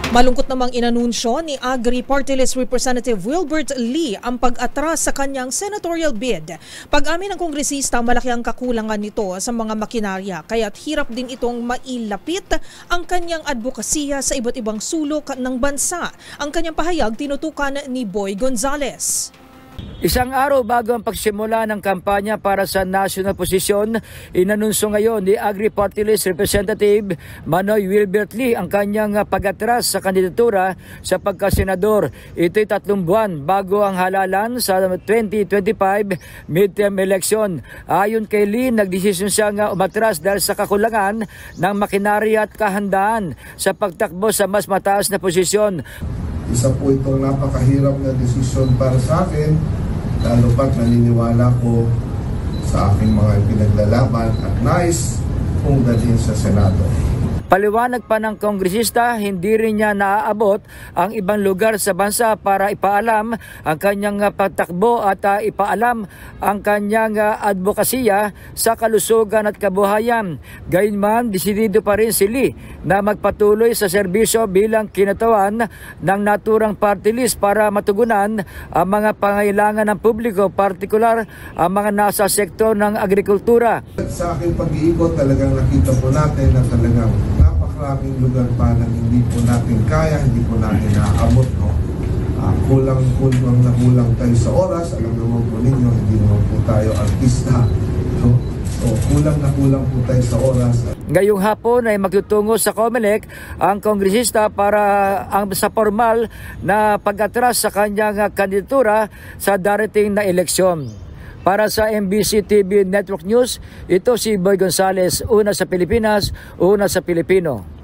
Malungkot namang inanunsyo ni Agri Party List Representative Wilbert Lee ang pag-atras sa kanyang senatorial bid. Pag-amin ng kongresista, malaki ang kakulangan nito sa mga makinarya, kaya't hirap din itong mailapit ang kanyang advokasya sa iba't ibang sulok ng bansa. Ang kanyang pahayag tinutukan ni Boy Gonzales. Isang araw bago ang pagsimula ng kampanya para sa national posisyon, inanunsyo ngayon ni Agri Party List Representative Manoy Wilbert Lee ang kanyang pag-atras sa kandidatura sa pagkasenador. Ito'y 3 buwan bago ang halalan sa 2025 midterm election. Ayon kay Lee, nagdesisyon siyang umatras dahil sa kakulangan ng makinarya at kahandaan sa pagtakbo sa mas mataas na posisyon. Isa po itong napakahirap na desisyon para sa akin, lalo pat naniniwala ko sa aking mga pinaglalaban at nais kong dalhin sa Senado. Paliwanag pa ng kongresista, hindi rin niya naaabot ang ibang lugar sa bansa para ipaalam ang kanyang pagtakbo at ipaalam ang kanyang advokasya sa kalusugan at kabuhayan. Gayunman, desidido pa rin si Lee na magpatuloy sa serbisyo bilang kinatawan ng naturang party list para matugunan ang mga pangailangan ng publiko, partikular ang mga nasa sektor ng agrikultura. Sa aking pag-iikot, talagang nakita po natin na talagang napakaraming lugar pa na hindi po natin kaya, hindi po natin naaabot. No? Kulang tayo sa oras. Alam naman po ninyo, hindi naman po tayo artista. No? So, kulang po tayo sa oras. Ngayong hapon ay magtutungo sa COMELEC ang kongresista para sa formal na pag-atras sa kanyang kandidatura sa darating na eleksyon. Para sa MBC TV Network News, ito si Boy Gonzales, una sa Pilipinas, una sa Pilipino.